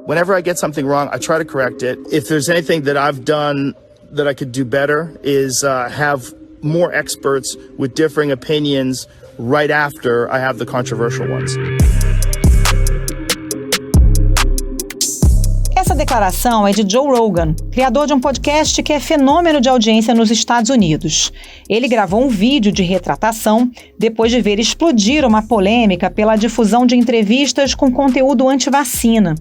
Whenever I get something wrong, I try to correct it. If there's anything that I've done that I could do better is have more experts with differing opinions right after I have the controversial ones. Essa declaração é de Joe Rogan, criador de um podcast que é fenômeno de audiência nos Estados Unidos. Ele gravou um vídeo de retratação depois de ver explodir uma polêmica pela difusão de entrevistas com conteúdo anti-vacina.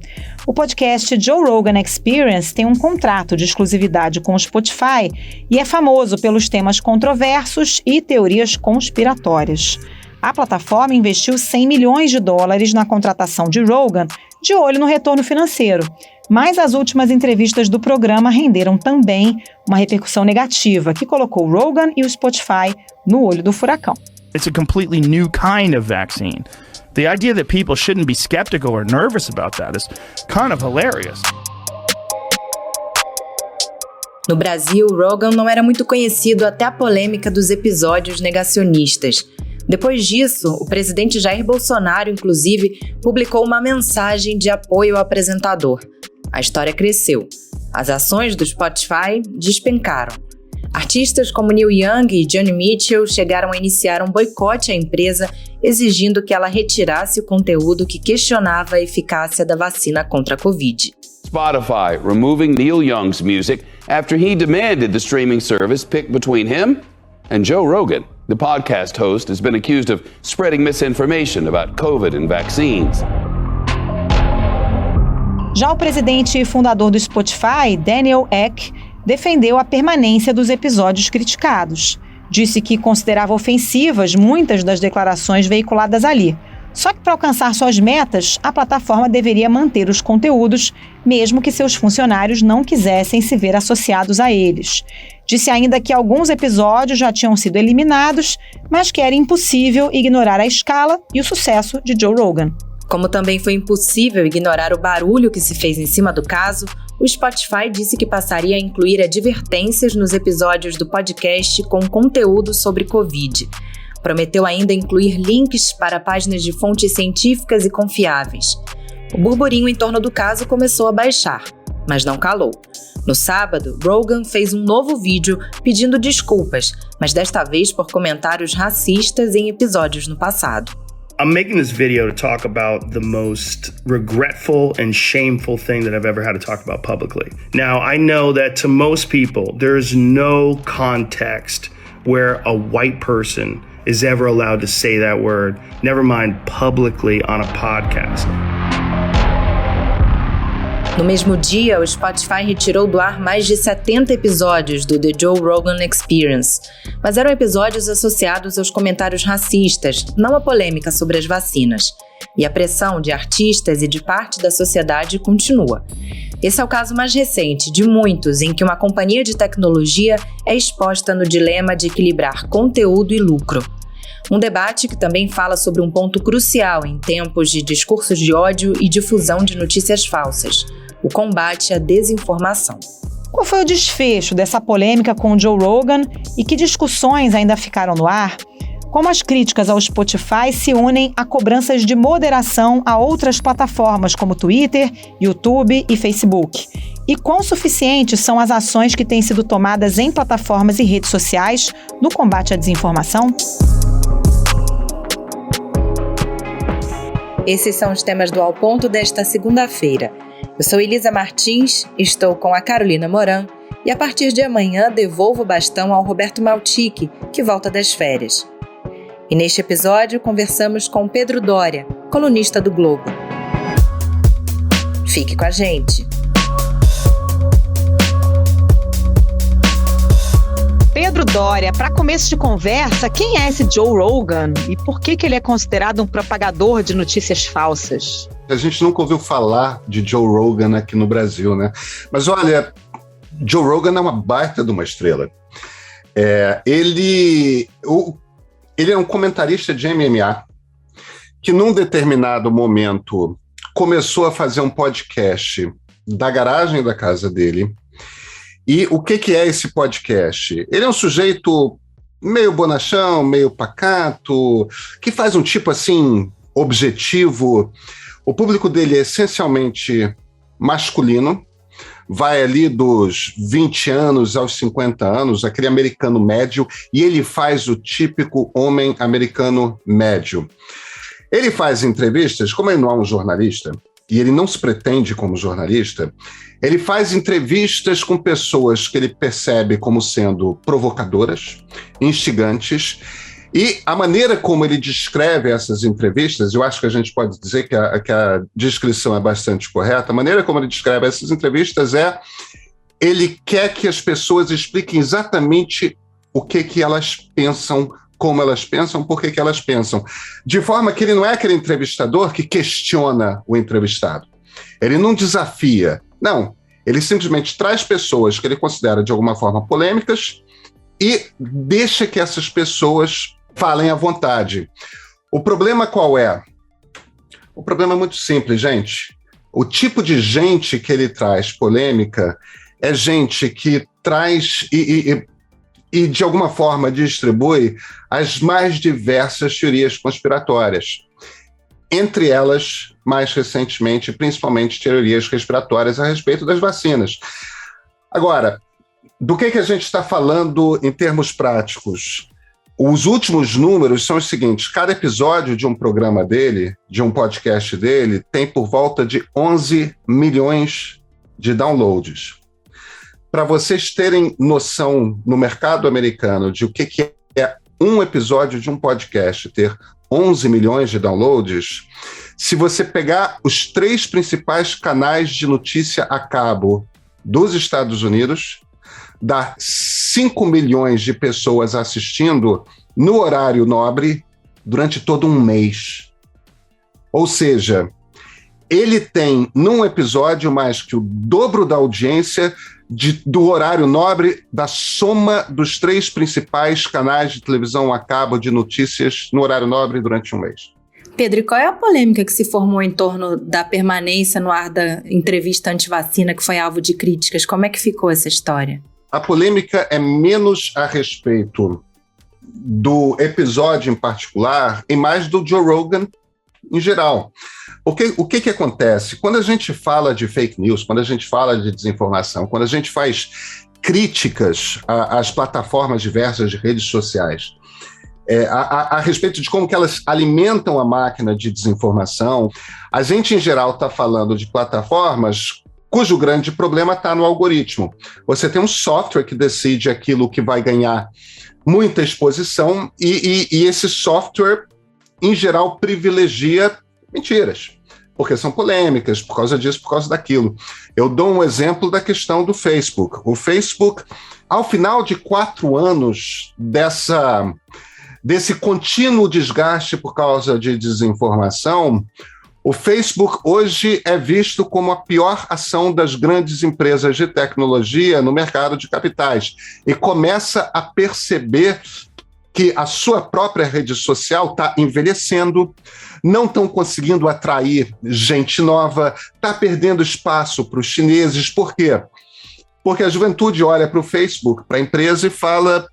O podcast Joe Rogan Experience tem um contrato de exclusividade com o Spotify e é famoso pelos temas controversos e teorias conspiratórias. A plataforma investiu $100 milhões na contratação de Rogan, de olho no retorno financeiro. Mas as últimas entrevistas do programa renderam também uma repercussão negativa, que colocou Rogan e o Spotify no olho do furacão. It's a completely new kind of vaccine. The idea that people shouldn't be skeptical or nervous about that is kind of hilarious. No Brasil, Rogan não era muito conhecido até a polêmica dos episódios negacionistas. Depois disso, o presidente Jair Bolsonaro, inclusive, publicou uma mensagem de apoio ao apresentador. A história cresceu. As ações do Spotify despencaram. Artistas como Neil Young e Joni Mitchell chegaram a iniciar um boicote à empresa, exigindo que ela retirasse o conteúdo que questionava a eficácia da vacina contra a Covid. Spotify removing Neil Young's music after he demanded the streaming service pick between him and Joe Rogan. The podcast host has been accused of spreading misinformation about COVID and vaccines. Já o presidente e fundador do Spotify, Daniel Ek, defendeu a permanência dos episódios criticados. Disse que considerava ofensivas muitas das declarações veiculadas ali. Só que para alcançar suas metas, a plataforma deveria manter os conteúdos, mesmo que seus funcionários não quisessem se ver associados a eles. Disse ainda que alguns episódios já tinham sido eliminados, mas que era impossível ignorar a escala e o sucesso de Joe Rogan. Como também foi impossível ignorar o barulho que se fez em cima do caso, o Spotify disse que passaria a incluir advertências nos episódios do podcast com conteúdo sobre Covid. Prometeu ainda incluir links para páginas de fontes científicas e confiáveis. O burburinho em torno do caso começou a baixar, mas não calou. No sábado, Rogan fez um novo vídeo pedindo desculpas, mas desta vez por comentários racistas em episódios no passado. I'm making this video to talk about the most regretful and shameful thing that I've ever had to talk about publicly. Now, I know that to most people, there's no context where a white person is ever allowed to say that word, never mind publicly on a podcast. No mesmo dia, o Spotify retirou do ar mais de 70 episódios do The Joe Rogan Experience, mas eram episódios associados aos comentários racistas, não à polêmica sobre as vacinas. E a pressão de artistas e de parte da sociedade continua. Esse é o caso mais recente de muitos em que uma companhia de tecnologia é exposta no dilema de equilibrar conteúdo e lucro. Um debate que também fala sobre um ponto crucial em tempos de discursos de ódio e difusão de notícias falsas: o combate à desinformação. Qual foi o desfecho dessa polêmica com o Joe Rogan e que discussões ainda ficaram no ar? Como as críticas ao Spotify se unem a cobranças de moderação a outras plataformas como Twitter, YouTube e Facebook? E quão suficientes são as ações que têm sido tomadas em plataformas e redes sociais no combate à desinformação? Esses são os temas do Ao Ponto desta segunda-feira. Eu sou Elisa Martins, estou com a Carolina Moran e a partir de amanhã devolvo o bastão ao Roberto Maltic, que volta das férias. E neste episódio conversamos com Pedro Doria, colunista do Globo. Fique com a gente! Pedro Doria, para começo de conversa, quem é esse Joe Rogan e por que ele é considerado um propagador de notícias falsas? A gente nunca ouviu falar de Joe Rogan aqui no Brasil, né? Mas olha, Joe Rogan é uma baita de uma estrela. Ele é um comentarista de MMA que num determinado momento começou a fazer um podcast da garagem da casa dele. E o que é esse podcast? Ele é um sujeito meio bonachão, meio pacato, que faz um tipo assim, objetivo. O público dele é essencialmente masculino, vai ali dos 20 anos aos 50 anos, aquele americano médio, e ele faz o típico homem americano médio. Ele faz entrevistas, como ele não é um jornalista, e ele não se pretende como jornalista, ele faz entrevistas com pessoas que ele percebe como sendo provocadoras, instigantes, e a maneira como ele descreve essas entrevistas, eu acho que a gente pode dizer que a descrição é bastante correta, a maneira como ele descreve essas entrevistas ele quer que as pessoas expliquem exatamente o que elas pensam, como elas pensam, por que elas pensam. De forma que ele não é aquele entrevistador que questiona o entrevistado. Ele não desafia. Não, ele simplesmente traz pessoas que ele considera de alguma forma polêmicas e deixa que essas pessoas falem à vontade. O problema qual é? O problema é muito simples, gente. O tipo de gente que ele traz polêmica é gente que traz e de alguma forma distribui as mais diversas teorias conspiratórias. Entre elas, mais recentemente, principalmente teorias conspiratórias a respeito das vacinas. Agora, do que a gente está falando em termos práticos? Os últimos números são os seguintes: cada episódio de um programa dele, de um podcast dele, tem por volta de 11 milhões de downloads. Para vocês terem noção no mercado americano de o que é um episódio de um podcast ter 11 milhões de downloads, se você pegar os 3 principais canais de notícia a cabo dos Estados Unidos, dá 5 milhões de pessoas assistindo no horário nobre durante todo um mês. Ou seja, ele tem num episódio mais que o dobro da audiência do horário nobre da soma dos 3 principais canais de televisão a cabo de notícias no horário nobre durante um mês. Pedro, e qual é a polêmica que se formou em torno da permanência no ar da entrevista antivacina que foi alvo de críticas? Como é que ficou essa história? A polêmica é menos a respeito do episódio em particular e mais do Joe Rogan em geral. O que acontece? Quando a gente fala de fake news, quando a gente fala de desinformação, quando a gente faz críticas às plataformas diversas de redes sociais, a respeito de como que elas alimentam a máquina de desinformação, a gente, em geral, está falando de plataformas cujo grande problema está no algoritmo. Você tem um software que decide aquilo que vai ganhar muita exposição e esse software, em geral, privilegia mentiras, porque são polêmicas, por causa disso, por causa daquilo. Eu dou um exemplo da questão do Facebook. O Facebook, ao final de 4 anos desse contínuo desgaste por causa de desinformação, o Facebook hoje é visto como a pior ação das grandes empresas de tecnologia no mercado de capitais e começa a perceber que a sua própria rede social está envelhecendo, não estão conseguindo atrair gente nova, está perdendo espaço para os chineses. Por quê? Porque a juventude olha para o Facebook, para a empresa e fala,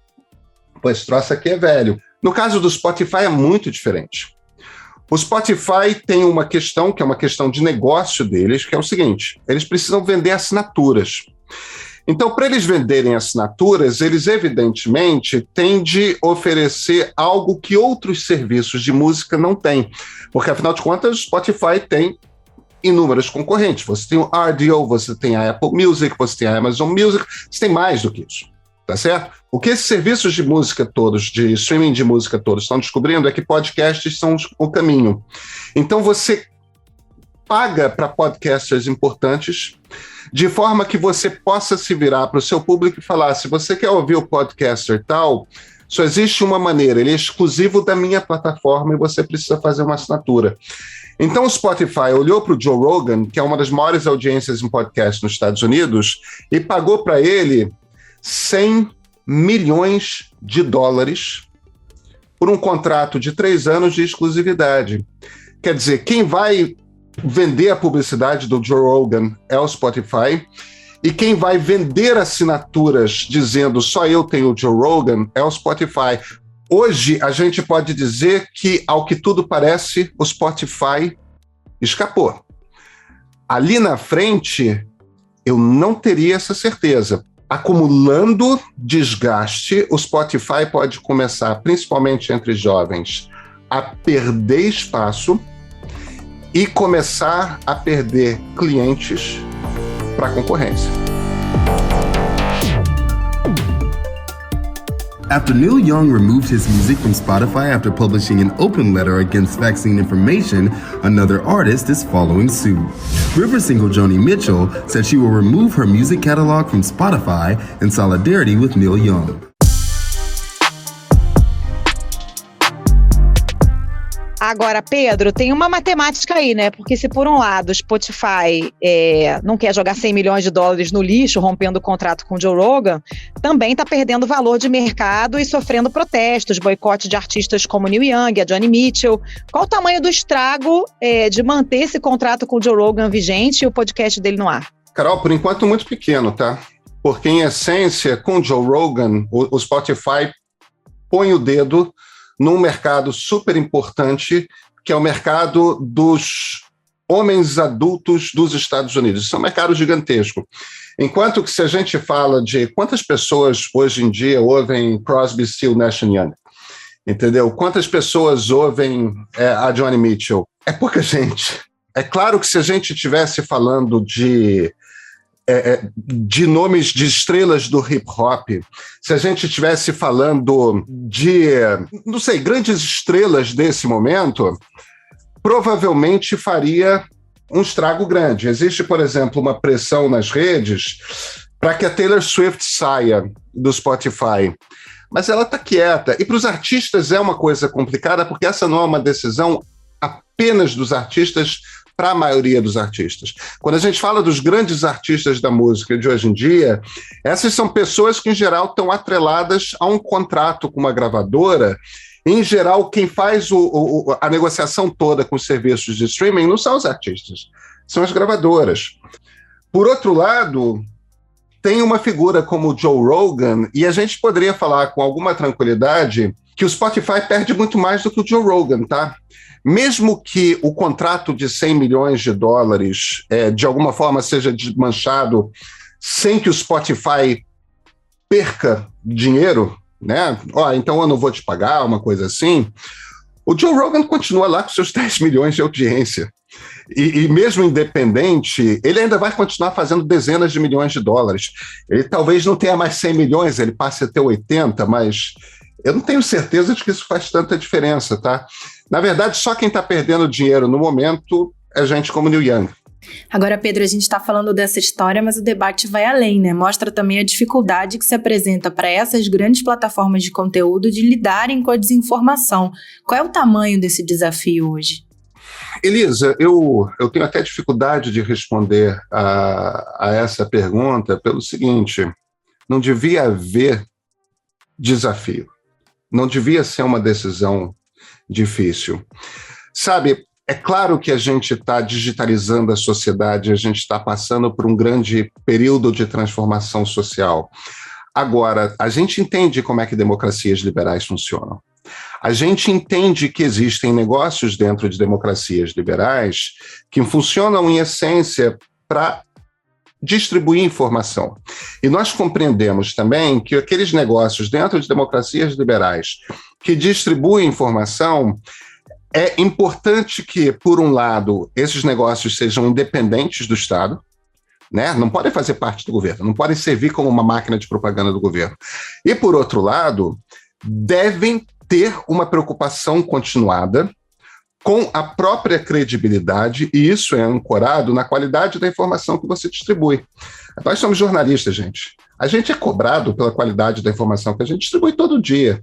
pô, esse troço aqui é velho. No caso do Spotify é muito diferente. O Spotify tem uma questão, que é uma questão de negócio deles, que é o seguinte: eles precisam vender assinaturas. Então, para eles venderem assinaturas, eles evidentemente têm de oferecer algo que outros serviços de música não têm. Porque, afinal de contas, o Spotify tem inúmeros concorrentes. Você tem o RDO, você tem a Apple Music, você tem a Amazon Music, você tem mais do que isso. Tá certo? O que esses serviços de música todos, de streaming de música todos, estão descobrindo é que podcasts são o caminho. Então você paga para podcasters importantes, de forma que você possa se virar para o seu público e falar: se você quer ouvir o podcaster tal, só existe uma maneira, ele é exclusivo da minha plataforma e você precisa fazer uma assinatura. Então o Spotify olhou para o Joe Rogan, que é uma das maiores audiências em podcast nos Estados Unidos, e pagou para ele $100 milhões por um contrato de 3 anos de exclusividade. Quer dizer, quem vai vender a publicidade do Joe Rogan é o Spotify, e quem vai vender assinaturas dizendo só eu tenho o Joe Rogan é o Spotify. Hoje a gente pode dizer que, ao que tudo parece, o Spotify escapou. Ali na frente, eu não teria essa certeza. Acumulando desgaste, o Spotify pode começar, principalmente entre jovens, a perder espaço e começar a perder clientes para a concorrência. After Neil Young removed his music from Spotify after publishing an open letter against vaccine information, another artist is following suit. River single Joni Mitchell said she will remove her music catalog from Spotify in solidarity with Neil Young. Agora, Pedro, tem uma matemática aí, né? Porque se por um lado o Spotify não quer jogar 100 milhões de dólares no lixo, rompendo o contrato com o Joe Rogan, também está perdendo valor de mercado e sofrendo protestos, boicote de artistas como Neil Young, a Joni Mitchell. Qual o tamanho do estrago de manter esse contrato com o Joe Rogan vigente e o podcast dele no ar? Carol, por enquanto muito pequeno, tá? Porque, em essência, com o Joe Rogan, o Spotify põe o dedo num mercado super importante, que é o mercado dos homens adultos dos Estados Unidos. Isso é um mercado gigantesco. Enquanto que se a gente fala de quantas pessoas hoje em dia ouvem Crosby, Stills, Nash & Young, entendeu? Quantas pessoas ouvem a Joni Mitchell? É pouca gente. É claro que se a gente estivesse falando de nomes de estrelas do hip-hop, se a gente estivesse falando de, não sei, grandes estrelas desse momento, provavelmente faria um estrago grande. Existe, por exemplo, uma pressão nas redes para que a Taylor Swift saia do Spotify. Mas ela está quieta. E para os artistas é uma coisa complicada, porque essa não é uma decisão apenas dos artistas, para a maioria dos artistas. Quando a gente fala dos grandes artistas da música de hoje em dia, essas são pessoas que, em geral, estão atreladas a um contrato com uma gravadora. Em geral, quem faz a negociação toda com os serviços de streaming não são os artistas, são as gravadoras. Por outro lado, tem uma figura como o Joe Rogan, e a gente poderia falar com alguma tranquilidade que o Spotify perde muito mais do que o Joe Rogan, tá? Mesmo que o contrato de 100 milhões de dólares de alguma forma seja desmanchado sem que o Spotify perca dinheiro, né? Então eu não vou te pagar, uma coisa assim. O Joe Rogan continua lá com seus 10 milhões de audiência. E mesmo independente, ele ainda vai continuar fazendo dezenas de milhões de dólares. Ele talvez não tenha mais 100 milhões, ele passe a ter 80, mas eu não tenho certeza de que isso faz tanta diferença, tá? Na verdade, só quem está perdendo dinheiro no momento é gente como Neil Young. Agora, Pedro, a gente está falando dessa história, mas o debate vai além, né? Mostra também a dificuldade que se apresenta para essas grandes plataformas de conteúdo de lidarem com a desinformação. Qual é o tamanho desse desafio hoje? Elisa, eu tenho até dificuldade de responder a essa pergunta pelo seguinte: não devia haver desafio, não devia ser uma decisão difícil. Sabe, é claro que a gente está digitalizando a sociedade, a gente está passando por um grande período de transformação social. Agora, a gente entende como é que democracias liberais funcionam. A gente entende que existem negócios dentro de democracias liberais que funcionam, em essência, para distribuir informação. E nós compreendemos também que aqueles negócios dentro de democracias liberais que distribuem informação, é importante que, por um lado, esses negócios sejam independentes do Estado, né? Não podem fazer parte do governo, não podem servir como uma máquina de propaganda do governo. E, por outro lado, devem ter uma preocupação continuada com a própria credibilidade, e isso é ancorado na qualidade da informação que você distribui. Nós somos jornalistas, gente. A gente é cobrado pela qualidade da informação que a gente distribui todo dia.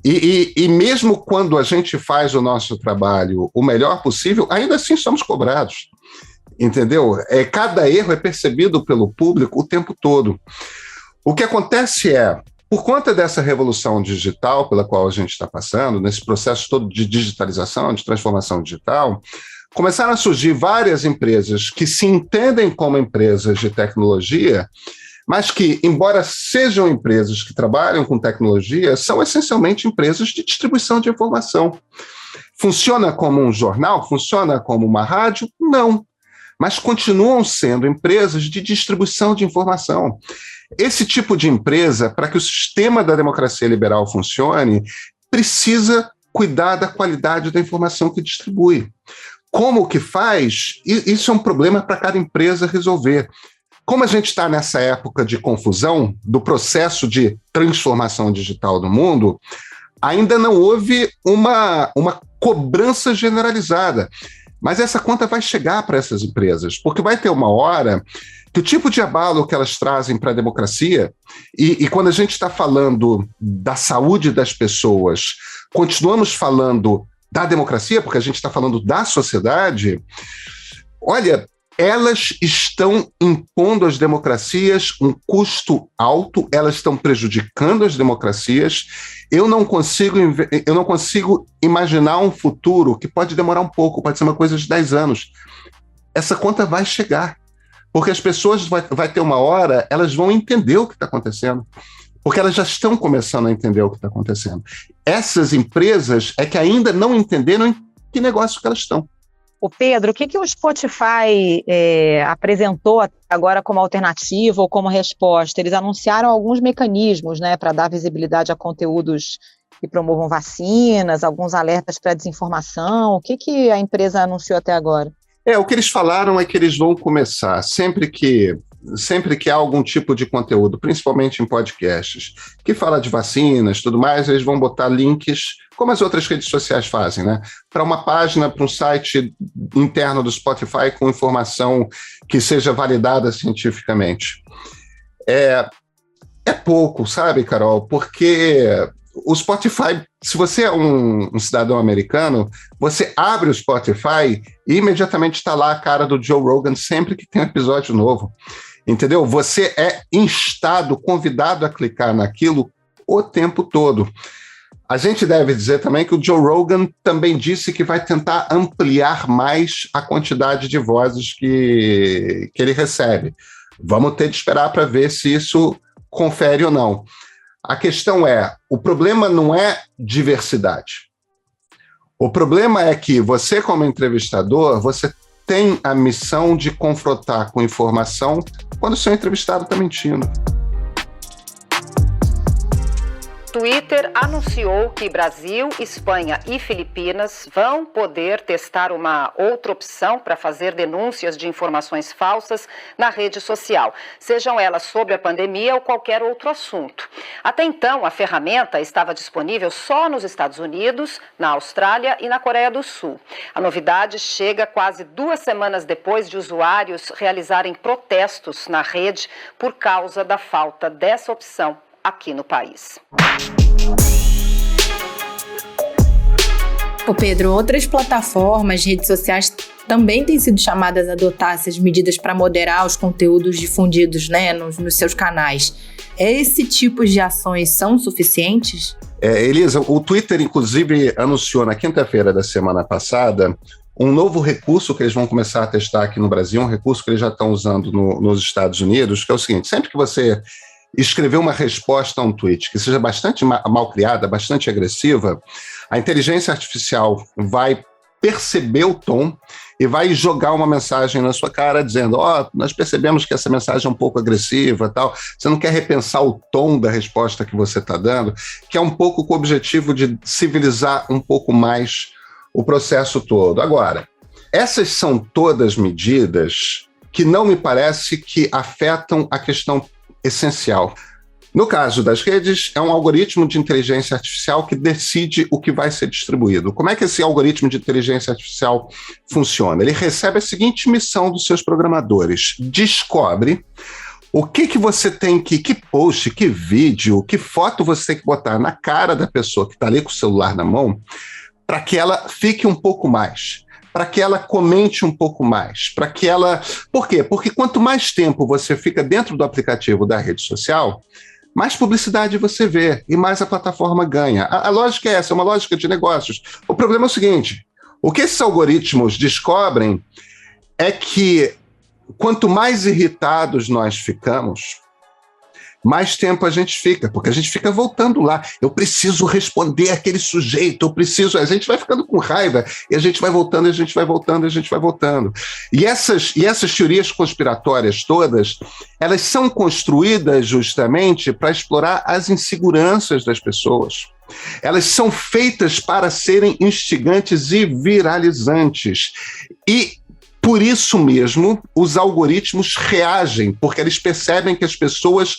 E mesmo quando a gente faz o nosso trabalho o melhor possível, ainda assim somos cobrados, entendeu? Cada erro é percebido pelo público o tempo todo. O que acontece por conta dessa revolução digital pela qual a gente está passando, nesse processo todo de digitalização, de transformação digital, começaram a surgir várias empresas que se entendem como empresas de tecnologia, mas que, embora sejam empresas que trabalham com tecnologia, são essencialmente empresas de distribuição de informação. Funciona como um jornal? Funciona como uma rádio? Não. mas continuam sendo empresas de distribuição de informação. Esse tipo de empresa, para que o sistema da democracia liberal funcione, precisa cuidar da qualidade da informação que distribui. Como que faz? Isso é um problema para cada empresa resolver. Como a gente está nessa época de confusão do processo de transformação digital do mundo, ainda não houve uma cobrança generalizada. Mas essa conta vai chegar para essas empresas, porque vai ter uma hora que o tipo de abalo que elas trazem para a democracia, e quando a gente está falando da saúde das pessoas, continuamos falando da democracia, porque a gente está falando da sociedade, olha, elas estão impondo às democracias um custo alto, elas estão prejudicando as democracias. Eu não consigo imaginar um futuro que pode demorar um pouco, pode ser uma coisa de 10 anos. Essa conta vai chegar, porque as pessoas vai ter uma hora, elas vão entender o que está acontecendo, porque elas já estão começando a entender o que está acontecendo. Essas empresas é que ainda não entenderam em que negócio que elas estão. O Pedro, o que o Spotify apresentou agora como alternativa ou como resposta? Eles anunciaram alguns mecanismos, né, para dar visibilidade a conteúdos que promovam vacinas, alguns alertas para desinformação. O que a empresa anunciou até agora? O que eles falaram é que eles vão começar, sempre que há algum tipo de conteúdo, principalmente em podcasts, que fala de vacinas, tudo mais, eles vão botar links, como as outras redes sociais fazem, né? Para uma página, para um site interno do Spotify com informação que seja validada cientificamente. É pouco, sabe, Carol? Porque o Spotify, se você é um cidadão americano, você abre o Spotify e imediatamente está lá a cara do Joe Rogan sempre que tem um episódio novo. Entendeu? Você é instado, convidado a clicar naquilo o tempo todo. A gente deve dizer também que o Joe Rogan também disse que vai tentar ampliar mais a quantidade de vozes que ele recebe. Vamos ter de esperar para ver se isso confere ou não. A questão o problema não é diversidade. O problema é que você, como entrevistador, você tem a missão de confrontar com informação quando o seu entrevistado está mentindo. Twitter anunciou que Brasil, Espanha e Filipinas vão poder testar uma outra opção para fazer denúncias de informações falsas na rede social, sejam elas sobre a pandemia ou qualquer outro assunto. Até então, a ferramenta estava disponível só nos Estados Unidos, na Austrália e na Coreia do Sul. A novidade chega quase 2 semanas depois de usuários realizarem protestos na rede por causa da falta dessa opção aqui no país. Ô Pedro, outras plataformas, redes sociais também têm sido chamadas a adotar essas medidas para moderar os conteúdos difundidos, né, nos seus canais. Esse tipo de ações são suficientes? Elisa, o Twitter, inclusive, anunciou na quinta-feira da semana passada um novo recurso que eles vão começar a testar aqui no Brasil, um recurso que eles já estão usando nos Estados Unidos, que é o seguinte: sempre que você escrever uma resposta a um tweet que seja bastante mal criada, bastante agressiva, a inteligência artificial vai perceber o tom e vai jogar uma mensagem na sua cara dizendo: nós percebemos que essa mensagem é um pouco agressiva, tal. Você não quer repensar o tom da resposta que você está dando, que é um pouco com o objetivo de civilizar um pouco mais o processo todo. Agora, essas são todas medidas que não me parece que afetam a questão essencial. No caso das redes, é um algoritmo de inteligência artificial que decide o que vai ser distribuído. Como é que esse algoritmo de inteligência artificial funciona? Ele recebe a seguinte missão dos seus programadores: descobre o que você tem que post, que vídeo, que foto você tem que botar na cara da pessoa que está ali com o celular na mão, para que ela fique um pouco mais, para que ela comente um pouco mais, para que ela... Por quê? Porque quanto mais tempo você fica dentro do aplicativo da rede social, mais publicidade você vê e mais a plataforma ganha. A lógica é essa, é uma lógica de negócios. O problema é o seguinte: o que esses algoritmos descobrem é que quanto mais irritados nós ficamos, mais tempo a gente fica, porque a gente fica voltando lá. Eu preciso responder aquele sujeito, a gente vai ficando com raiva, e a gente vai voltando, a gente vai voltando, a gente vai voltando. E essas teorias conspiratórias todas, elas são construídas justamente para explorar as inseguranças das pessoas. Elas são feitas para serem instigantes e viralizantes. E por isso mesmo, os algoritmos reagem, porque eles percebem que as pessoas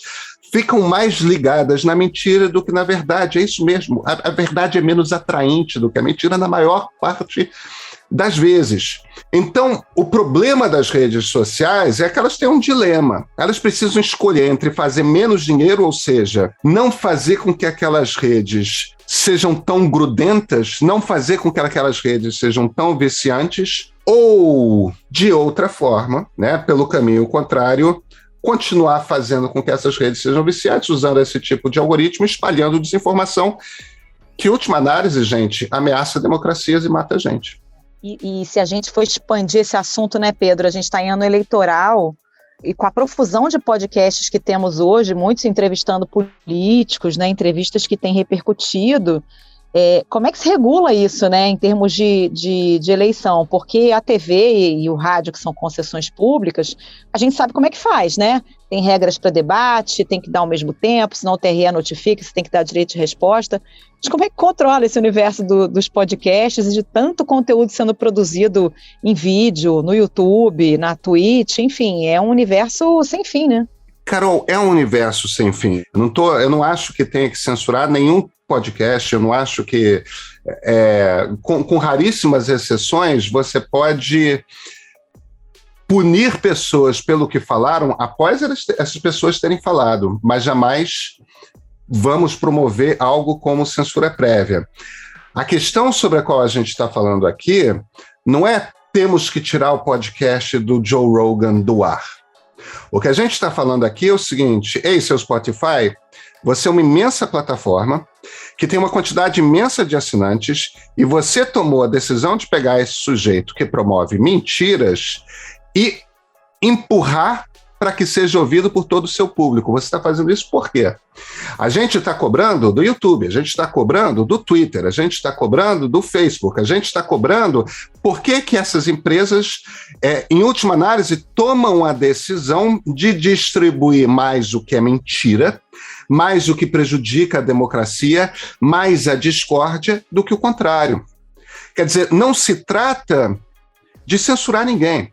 ficam mais ligadas na mentira do que na verdade. É isso mesmo. A verdade é menos atraente do que a mentira na maior parte das vezes. Então, o problema das redes sociais é que elas têm um dilema. Elas precisam escolher entre fazer menos dinheiro, ou seja, não fazer com que aquelas redes sejam tão grudentas, não fazer com que aquelas redes sejam tão viciantes, ou, de outra forma, né, pelo caminho contrário, continuar fazendo com que essas redes sejam viciantes, usando esse tipo de algoritmo, espalhando desinformação, que, em última análise, gente, ameaça democracias e mata a gente. E se a gente for expandir esse assunto, né, Pedro, a gente está em ano eleitoral, e com a profusão de podcasts que temos hoje, muitos entrevistando políticos, né, entrevistas que têm repercutido, como é que se regula isso, né, em termos de eleição? Porque a TV e o rádio, que são concessões públicas, a gente sabe como é que faz, né? Tem regras para debate, tem que dar ao mesmo tempo, senão o TRE notifica, você tem que dar direito de resposta. Mas como é que controla esse universo dos podcasts e de tanto conteúdo sendo produzido em vídeo, no YouTube, na Twitch, enfim, é um universo sem fim, né? Carol, é um universo sem fim. Eu não acho que tenha que censurar nenhum podcast, eu não acho que, com raríssimas exceções, você pode punir pessoas pelo que falaram após essas pessoas terem falado, mas jamais vamos promover algo como censura prévia. A questão sobre a qual a gente está falando aqui não é temos que tirar o podcast do Joe Rogan do ar. O que a gente está falando aqui é o seguinte: ei, seu Spotify, você é uma imensa plataforma que tem uma quantidade imensa de assinantes e você tomou a decisão de pegar esse sujeito que promove mentiras e empurrar para que seja ouvido por todo o seu público. Você está fazendo isso por quê? A gente está cobrando do YouTube, a gente está cobrando do Twitter, a gente está cobrando do Facebook, a gente está cobrando por que essas empresas, em última análise, tomam a decisão de distribuir mais o que é mentira, mais o que prejudica a democracia, mais a discórdia do que o contrário. Quer dizer, não se trata de censurar ninguém.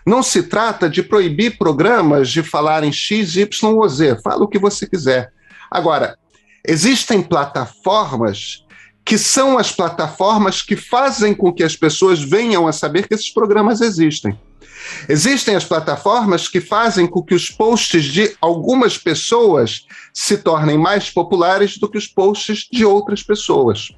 Não se trata de proibir programas de falar em X, Y ou Z. Fala o que você quiser. Agora, existem plataformas que são as plataformas que fazem com que as pessoas venham a saber que esses programas existem. Existem as plataformas que fazem com que os posts de algumas pessoas se tornem mais populares do que os posts de outras pessoas.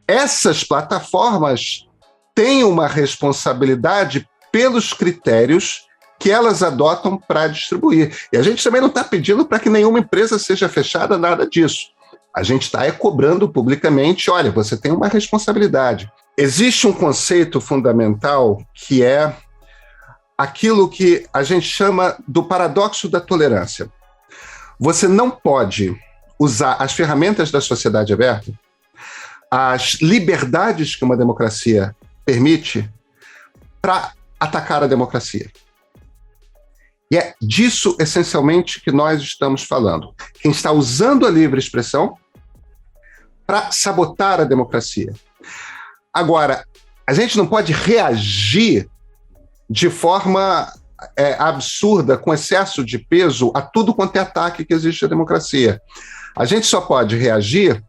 Essas plataformas têm uma responsabilidade pelos critérios que elas adotam para distribuir. E a gente também não está pedindo para que nenhuma empresa seja fechada, nada disso. A gente está cobrando publicamente, olha, você tem uma responsabilidade. Existe um conceito fundamental que é aquilo que a gente chama do paradoxo da tolerância. Você não pode usar as ferramentas da sociedade aberta, as liberdades que uma democracia permite, para atacar a democracia. E é disso, essencialmente, que nós estamos falando. Quem está usando a livre expressão para sabotar a democracia. Agora, a gente não pode reagir de forma absurda, com excesso de peso, a tudo quanto é ataque que existe à democracia. A gente só pode reagir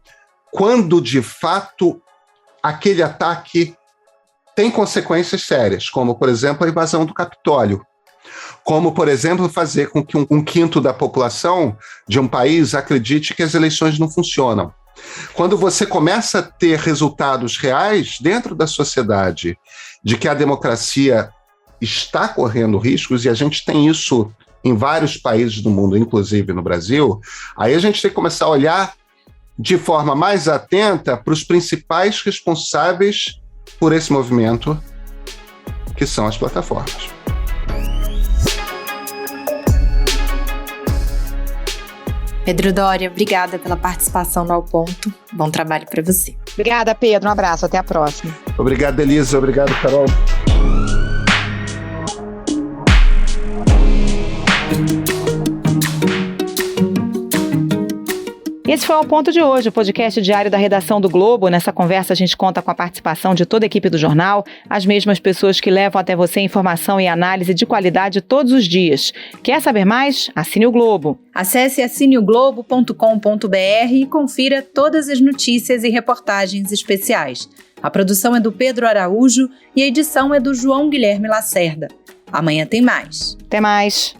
quando, de fato, aquele ataque tem consequências sérias, como, por exemplo, a invasão do Capitólio. Como, por exemplo, fazer com que um quinto da população de um país acredite que as eleições não funcionam. Quando você começa a ter resultados reais dentro da sociedade de que a democracia está correndo riscos, e a gente tem isso em vários países do mundo, inclusive no Brasil, aí a gente tem que começar a olhar de forma mais atenta para os principais responsáveis por esse movimento, que são as plataformas. Pedro Doria, obrigada pela participação no Ao Ponto. Bom trabalho para você. Obrigada, Pedro. Um abraço. Até a próxima. Obrigado, Elisa. Obrigado, Carol. Esse foi o Ao Ponto de hoje, o podcast diário da redação do Globo. Nessa conversa a gente conta com a participação de toda a equipe do jornal, as mesmas pessoas que levam até você informação e análise de qualidade todos os dias. Quer saber mais? Assine o Globo. Acesse assineoglobo.com.br e confira todas as notícias e reportagens especiais. A produção é do Pedro Araújo e a edição é do João Guilherme Lacerda. Amanhã tem mais. Até mais.